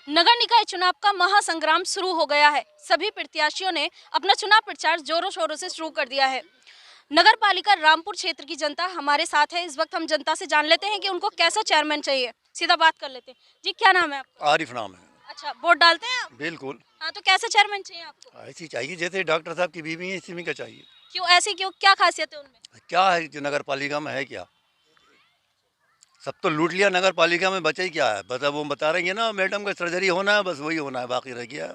नगर निकाय चुनाव का महासंग्राम शुरू हो गया है। सभी प्रत्याशियों ने अपना चुनाव प्रचार जोरों शोरों से शुरू कर दिया है। नगर पालिका रामपुर क्षेत्र की जनता हमारे साथ है। इस वक्त हम जनता से जान लेते हैं कि उनको कैसा चेयरमैन चाहिए। सीधा बात कर लेते हैं। जी, क्या नाम है आपका? आरिफ नाम है। अच्छा, वोट डालते हैं आप? बिल्कुल। हाँ, तो कैसा चेयरमैन चाहिए आपको? ऐसी चाहिए जैसे डॉक्टर साहब की बीवी है, इसी में का चाहिए। क्यों ऐसी, क्यों, क्या खासियत है उनमें? क्या है जो नगर पालिका में है क्या? सब तो लूट लिया, नगर पालिका में बचा ही क्या है? बता, वो बता रही है ना, मैडम का सर्जरी होना है, बस वही होना है, बाकी रह गया।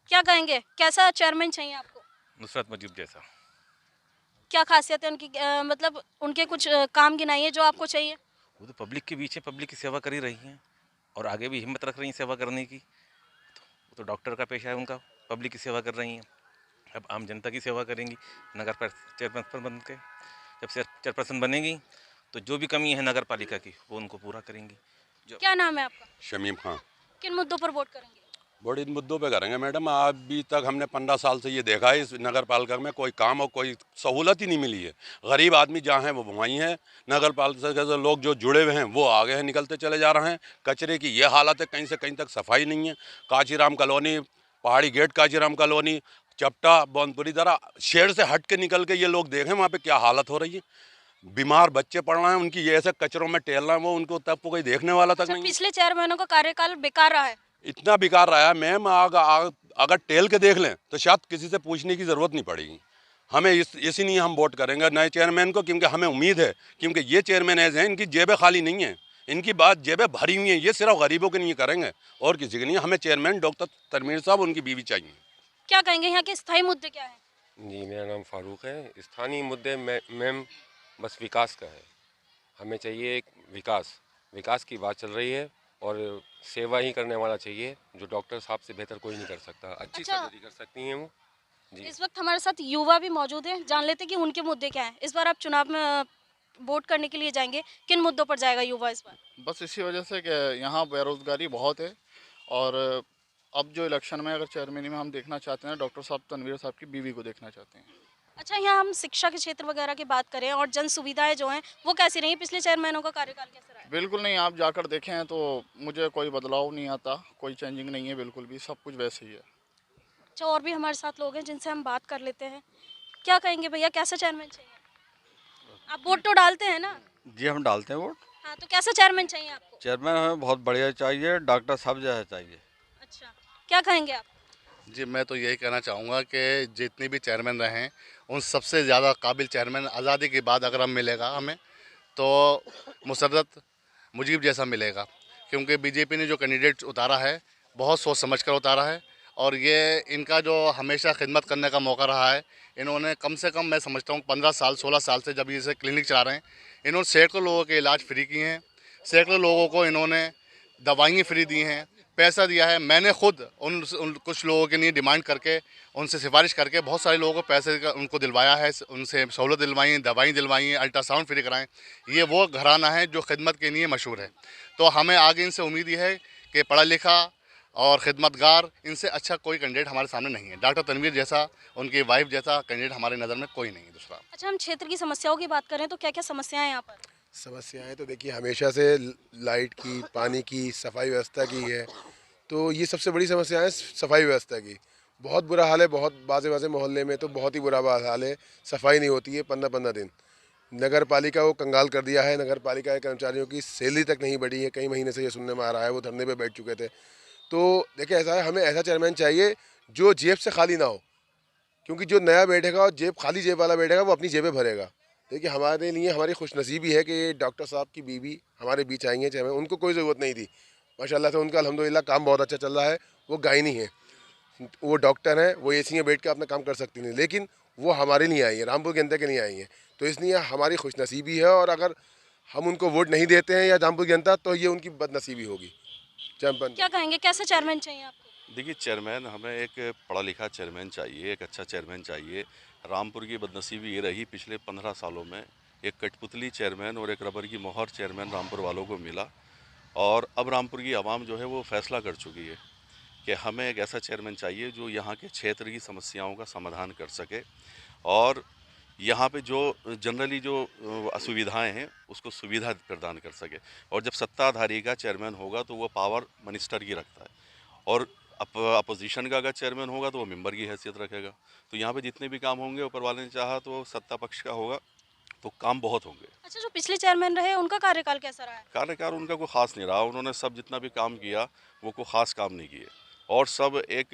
क्या कहेंगे, कैसा चेयरमैन चाहिए आपको? नुसरत मजीब जैसा। क्या खासियत है उनकी, मतलब उनके कुछ काम गिनाइए जो आपको चाहिए। वो तो पब्लिक के बीच है, पब्लिक की सेवा कर ही रही हैं और आगे भी हिम्मत रख रही हैं सेवा करने की। वो तो डॉक्टर का पेशा है उनका, पब्लिक की सेवा कर रही हैं। अब आम जनता की सेवा करेंगी नगर पर चेयरपर्सन बन के। जब से चेयरपर्सन बनेगी तो जो भी कमी है नगर पालिका की वो उनको पूरा करेंगी। क्या नाम है आपका? शमीम खां। किन मुद्दों पर वोट करेंगे? बड़े इन मुद्दों पे करेंगे मैडम। अभी तक हमने 15 साल से ये देखा है, इस नगर पालिका में कोई काम और कोई सहूलत ही नहीं मिली है। गरीब आदमी जहाँ हैं वो वहीं हैं। नगर पालिका से लोग जो जुड़े हुए हैं वो आगे हैं, निकलते चले जा रहे हैं। कचरे की ये हालत है, कहीं से कहीं तक सफाई नहीं है। कांचीराम कॉलोनी, पहाड़ी गेट कांचीराम कॉलोनी, चपटा, बौनपुरी दरा, शहर से हट के निकल के ये लोग देखें वहाँ पे क्या हालत हो रही है। बीमार बच्चे पड़ रहे हैं, उनकी ये ऐसे कचरों में टहल रहे हैं, वो उनको तब कोई देखने वाला तक अच्छा, नहीं है। पिछले चेयरमैनों का कार्यकाल बेकार रहा है। इतना बेकार रहा है मैम, अगर टेल के देख लें तो शायद किसी से पूछने की ज़रूरत नहीं पड़ेगी। हमें इसी हम वोट करेंगे नए चेयरमैन को, क्योंकि हमें उम्मीद है, क्योंकि ये चेयरमैन ऐसे हैं इनकी जेबें खाली नहीं हैं, इनकी बात जेबें भरी हुई हैं। ये सिर्फ गरीबों के लिए करेंगे और किसी के नहीं। हमें चेयरमैन डॉक्टर तनवीर साहब, उनकी बीवी चाहिए। क्या कहेंगे, यहाँ के स्थायी मुद्दे क्या हैं? जी, मेरा नाम फारूक है। स्थानीय मुद्दे में मैम बस विकास का है। हमें चाहिए एक विकास की बात चल रही है और सेवा ही करने वाला चाहिए, जो डॉक्टर साहब से बेहतर कोई नहीं कर सकता। अच्छी अच्छा, सर्जरी कर सकती हैं वो। जी। इस वक्त हमारे साथ युवा भी मौजूद हैं। जान लेते हैं कि उनके मुद्दे क्या हैं। इस बार आप चुनाव में वोट करने के लिए जाएंगे, किन मुद्दों पर जाएगा युवा इस बार? बस इसी वजह से कि यहाँ बेरोज़गारी बहुत है। और अब जो इलेक्शन में अगर चेयरमैनी में हम देखना चाहते हैं, डॉक्टर साहब तनवीर साहब की बीवी को देखना चाहते हैं। अच्छा, यहाँ हम शिक्षा के क्षेत्र वगैरह की बात करें और जन सुविधाएं जो हैं वो कैसी रही? पिछले चेयरमैनों का कार्यकाल कैसा रहा है? बिल्कुल नहीं, आप जाकर देखें तो मुझे कोई बदलाव नहीं आता, कोई चेंजिंग नहीं है, बिल्कुल भी सब कुछ वैसे ही है। अच्छा, और भी हमारे साथ लोग हैं जिनसे हम बात कर लेते हैं। क्या कहेंगे भैया, कैसा चेयरमैन चाहिए? आप वोट तो डालते हैं ना? जी, हम डालते हैं वोट। हाँ, तो कैसा चेयरमैन चाहिए आपको? चेयरमैन हमें बहुत बढ़िया चाहिए, डॉक्टर साहब जैसा चाहिए। अच्छा, क्या कहेंगे आप? जी, मैं तो यही कहना चाहूँगा कि जितने भी चेयरमैन रहे हैं, उन सबसे ज़्यादा काबिल चेयरमैन आज़ादी के बाद अगर हम मिलेगा हमें, तो मुसर्रत मुजीब जैसा मिलेगा। क्योंकि बीजेपी ने जो कैंडिडेट उतारा है, बहुत सोच समझ कर उतारा है। और ये इनका जो हमेशा खिदमत करने का मौका रहा है, इन्होंने कम से कम मैं समझता हूँ 15 साल 16 साल से जब ये से क्लिनिक चला रहे हैं, इन्होंने सैकड़ों लोगों के इलाज फ्री किए हैं। सैकड़ों लोगों को इन्होंने दवाइयाँ फ्री दी हैं, पैसा दिया है। मैंने खुद उन कुछ लोगों के लिए डिमांड करके, उनसे सिफारिश करके बहुत सारे लोगों को पैसे उनको दिलवाया है, उनसे सहूलत दिलवाई, दवाई दिलवाई, अल्ट्रासाउंड फ्री कराएं। ये वो घराना है जो खिदमत के लिए मशहूर है। तो हमें आगे इनसे उम्मीद ये है कि पढ़ा लिखा और खिदमतगार, इनसे अच्छा कोई कैंडिडेट हमारे सामने नहीं है। डॉक्टर तनवीर जैसा, उनकी वाइफ जैसा कैंडिडेट हमारे नज़र में कोई नहीं है दूसरा। अच्छा, हम क्षेत्र की समस्याओं की बात करें तो क्या क्या समस्याएं हैं यहाँ पर? समस्याएं तो देखिए हमेशा से लाइट की, पानी की, सफाई व्यवस्था की है। तो ये सबसे बड़ी समस्या है सफाई व्यवस्था की। बहुत बुरा हाल है, बहुत बाज़े बाज़े मोहल्ले में तो बहुत ही बुरा हाल है। सफाई नहीं होती है 15-15 दिन। नगर पालिका को कंगाल कर दिया है। नगर पालिका के कर्मचारियों की सैलरी तक नहीं बढ़ी है, कई महीने से ये सुनने में आ रहा है। वो धरने पे बैठ चुके थे। तो देखिए ऐसा है, हमें ऐसा चेयरमैन चाहिए जो जेब से खाली ना हो, क्योंकि जो नया बैठेगा और खाली जेब वाला बैठेगा वो अपनी जेबें भरेगा। देखिए हमारे लिए हमारी खुशनसीबी है कि डॉक्टर साहब की बीवी हमारे बीच आई हैं। चेयरमैन, उनको कोई ज़रूरत नहीं थी, माशाल्लाह से उनका अल्हम्दुलिल्लाह काम बहुत अच्छा चल रहा है। वो गायनी है, वो डॉक्टर हैं, वो एसी में बैठ के अपना काम कर सकती नहीं, लेकिन वो हमारे लिए आई है, रामपुर के जनता के लिए आई हैं। तो इसलिए हमारी खुशनसीबी है, और अगर हम उनको वोट नहीं देते हैं या रामपुर की जनता, तो ये उनकी बदनसीबी होगी। क्या कहेंगे, कैसा चेयरमैन चाहिए आपको? देखिए, चेयरमैन हमें एक पढ़ा लिखा चेयरमैन चाहिए, एक अच्छा चेयरमैन चाहिए। रामपुर की बदनसीबी ये रही, पिछले 15 सालों में एक कठपुतली चेयरमैन और एक रबर की मोहर चेयरमैन रामपुर वालों को मिला, और अब रामपुर की आवाम जो है वो फैसला कर चुकी है कि हमें एक ऐसा चेयरमैन चाहिए जो यहाँ के क्षेत्र की समस्याओं का समाधान कर सके। और यहाँ पे जो जनरली जो असुविधाएं हैं उसको सुविधा प्रदान कर सके। और जब सत्ताधारी का चेयरमैन होगा तो वो पावर मिनिस्टर की रखता है, और अपोजिशन का अगर चेयरमैन होगा तो वो मेंबर की हैसियत रखेगा। तो यहाँ पे जितने भी काम होंगे ऊपर वाले ने चाहा तो सत्ता पक्ष का होगा तो काम बहुत होंगे। अच्छा, जो पिछले चेयरमैन रहे उनका कार्यकाल कैसा रहा है? कार्यकाल उनका कोई खास नहीं रहा। उन्होंने सब जितना भी काम किया वो कोई खास काम नहीं किए, और सब एक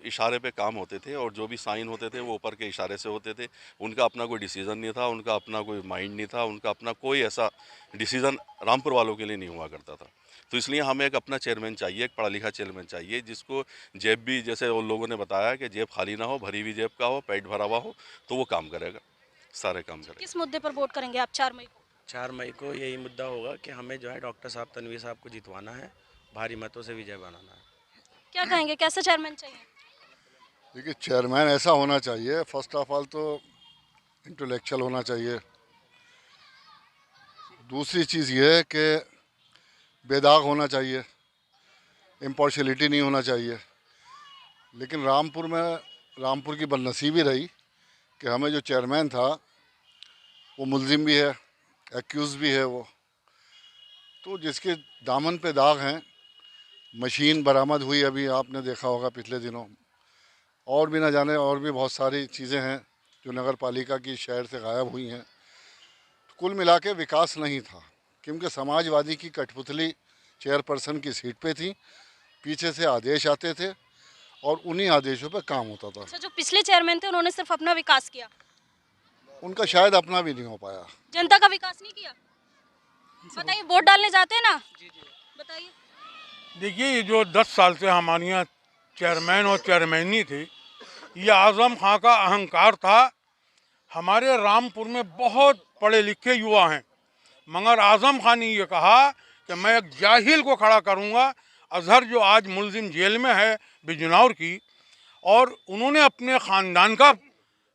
इशारे पे काम होते थे, और जो भी साइन होते थे वो ऊपर के इशारे से होते थे। उनका अपना कोई डिसीज़न नहीं था, उनका अपना कोई माइंड नहीं था, उनका अपना कोई ऐसा डिसीज़न रामपुर वालों के लिए नहीं हुआ करता था। तो इसलिए हमें एक अपना चेयरमैन चाहिए, एक पढ़ा लिखा चेयरमैन चाहिए जिसको जेब भी, जैसे उन लोगों ने बताया कि जेब खाली ना हो, भरी हुई जेब का हो, पेट भरा हुआ हो, तो वो काम करेगा, सारे काम करेगा। किस मुद्दे पर वोट करेंगे आप 4 मई को? 4 मई को यही मुद्दा होगा कि हमें जो है डॉक्टर साहब तनवीर साहब को जितवाना है, भारी मतों से विजय बनाना है। क्या कहेंगे, कैसा चेयरमैन चाहिए? देखिए, चेयरमैन ऐसा होना चाहिए, फर्स्ट ऑफ ऑल तो इंटेलेक्चुअल होना चाहिए। दूसरी चीज़ ये है कि बेदाग होना चाहिए, इम्पार्शियलिटी नहीं होना चाहिए। लेकिन रामपुर की बदनसीबी रही कि हमें जो चेयरमैन था वो मुलजिम भी है, एक्यूज़ भी है वो, तो जिसके दामन पे दाग हैं। मशीन बरामद हुई अभी, आपने देखा होगा पिछले दिनों, और भी ना जाने और भी बहुत सारी चीज़ें हैं जो नगर पालिका की शहर से गायब हुई हैं। तो कुल मिला के विकास नहीं था, क्योंकि समाजवादी की कठपुतली चेयरपर्सन की सीट पे थी, पीछे से आदेश आते थे और उन्हीं आदेशों पे काम होता था। अच्छा, जो पिछले चेयरमैन थे उन्होंने सिर्फ अपना विकास किया, उनका शायद अपना भी नहीं हो पाया। जनता का विकास नहीं किया। बताइए, वोट डालने जाते हैं ना? बताइए। देखिए, ये जो 10 साल से हमारे यहाँ चेयरमैन और चेयरमैनी थी, ये आज़म खां का अहंकार था। हमारे रामपुर में बहुत पढ़े लिखे युवा हैं, मगर आज़म खान ने ये कहा कि मैं एक जाहिल को खड़ा करूँगा। अजहर जो आज मुलजिम जेल में है बिजनौर की, और उन्होंने अपने ख़ानदान का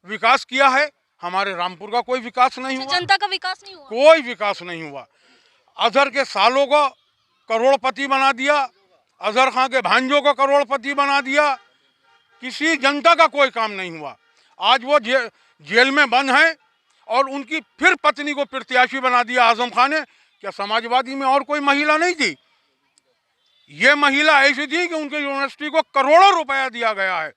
विकास किया है, हमारे रामपुर का कोई विकास नहीं हुआ। जनता का विकास नहीं हुआ, कोई विकास नहीं हुआ। अजहर के सालों को करोड़पति बना दिया, अजहर खां के भांजों को करोड़पति बना दिया, किसी जनता का कोई काम नहीं हुआ। आज वो जेल में बंद है, और उनकी फिर पत्नी को प्रत्याशी बना दिया आजम खान ने। क्या समाजवादी में और कोई महिला नहीं थी? ये महिला ऐसी थी कि उनके यूनिवर्सिटी को करोड़ों रुपया दिया गया है,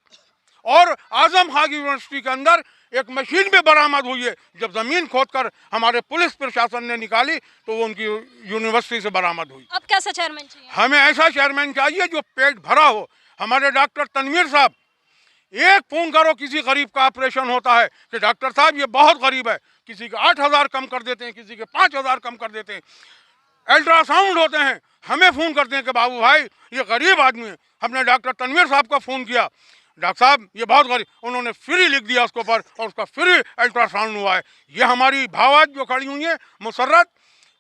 और आजम खां की यूनिवर्सिटी के अंदर एक मशीन भी बरामद हुई है। जब ज़मीन खोदकर हमारे पुलिस प्रशासन ने निकाली तो वो उनकी यूनिवर्सिटी से बरामद हुई। अब कैसा चेयरमैन चाहिए? हमें ऐसा चेयरमैन चाहिए जो पेट भरा हो। हमारे डॉक्टर तनवीर साहब, एक फ़ोन करो, किसी गरीब का ऑपरेशन होता है कि डॉक्टर साहब ये बहुत गरीब है, किसी के 8,000 कम कर देते हैं, किसी के 5,000 कम कर देते हैं। अल्ट्रासाउंड होते हैं, हमें फ़ोन करते हैं कि बाबू भाई ये गरीब आदमी है। हमने डॉक्टर तनवीर साहब को फ़ोन किया, डॉक्टर साहब ये बहुत गरीब, उन्होंने फ्री लिख दिया उसके ऊपर, और उसका फ्री अल्ट्रासाउंड हुआ है। ये हमारी भावाज जो खड़ी हुई है मुसर्रत,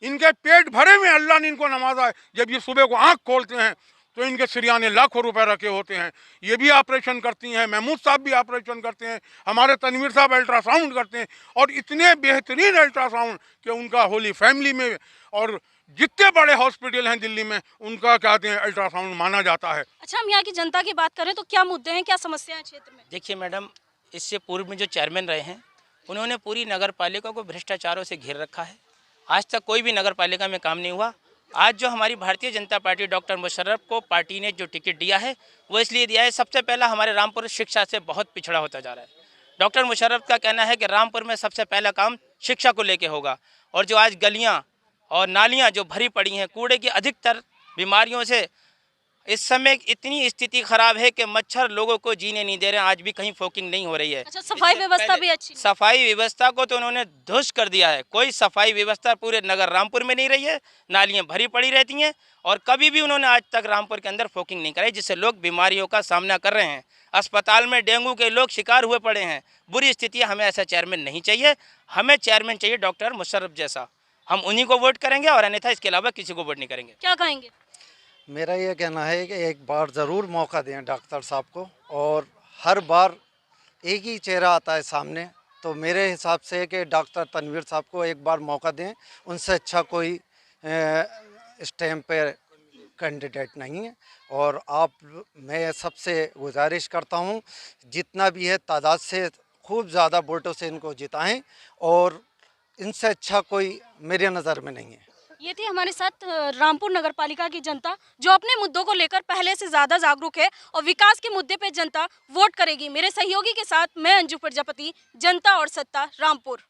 इनके पेट भरे में अल्लाह ने इनको नवाजा है। जब ये सुबह को आँख खोलते हैं तो इनके सिरियाने लाखों रुपए रखे होते हैं। ये भी ऑपरेशन करती हैं, महमूद साहब भी ऑपरेशन करते हैं, हमारे तनवीर साहब अल्ट्रासाउंड करते हैं, और इतने बेहतरीन अल्ट्रासाउंड कि उनका होली फैमिली में और जितने बड़े हॉस्पिटल हैं दिल्ली में, उनका कहते हैं अल्ट्रासाउंड माना जाता है। अच्छा, हम यहाँ की जनता की बात करें तो क्या मुद्दे हैं, क्या समस्या है क्षेत्र में? देखिए मैडम, इससे पूर्व में जो चेयरमैन रहे हैं उन्होंने पूरी नगर पालिका को भ्रष्टाचारों से घेर रखा है। आज तक कोई भी नगर पालिका में काम नहीं हुआ। आज जो हमारी भारतीय जनता पार्टी डॉक्टर मुशर्रफ को पार्टी ने जो टिकट दिया है वो इसलिए दिया है, सबसे पहला हमारे रामपुर शिक्षा से बहुत पिछड़ा होता जा रहा है। डॉक्टर मुशर्रफ का कहना है कि रामपुर में सबसे पहला काम शिक्षा को लेके होगा, और जो आज गलियां और नालियां जो भरी पड़ी हैं कूड़े की अधिकतर बीमारियों से, इस समय इतनी स्थिति खराब है कि मच्छर लोगों को जीने नहीं दे रहे हैं। आज भी कहीं फोकिंग नहीं हो रही है। अच्छा, सफाई व्यवस्था भी अच्छी? सफाई व्यवस्था को तो उन्होंने ध्वस्त कर दिया है। कोई सफाई व्यवस्था पूरे नगर रामपुर में नहीं रही है, नालियां भरी पड़ी रहती हैं, और कभी भी उन्होंने आज तक रामपुर के अंदर फोकिंग नहीं कराई, जिससे लोग बीमारियों का सामना कर रहे हैं। अस्पताल में डेंगू के लोग शिकार हुए पड़े हैं। बुरी स्थिति है। हमें ऐसा चेयरमैन नहीं चाहिए, हमें चेयरमैन चाहिए डॉक्टर मुशर्रफ जैसा। हम उन्हीं को वोट करेंगे, और अन्यथा इसके अलावा किसी को वोट नहीं करेंगे। क्या कहेंगे? मेरा ये कहना है कि एक बार ज़रूर मौका दें डॉक्टर साहब को, और हर बार एक ही चेहरा आता है सामने, तो मेरे हिसाब से कि डॉक्टर तनवीर साहब को एक बार मौका दें। उनसे अच्छा कोई स्टैम्प पे कैंडिडेट नहीं है। और मैं सबसे गुजारिश करता हूँ, जितना भी है तादाद से खूब ज़्यादा वोटों से इनको जिताएं और इनसे अच्छा कोई मेरे नज़र में नहीं है। ये थी हमारे साथ रामपुर नगर पालिका की जनता जो अपने मुद्दों को लेकर पहले से ज़्यादा जागरूक है और विकास के मुद्दे पे जनता वोट करेगी। मेरे सहयोगी के साथ मैं अंजू प्रजापति, जनता और सत्ता, रामपुर।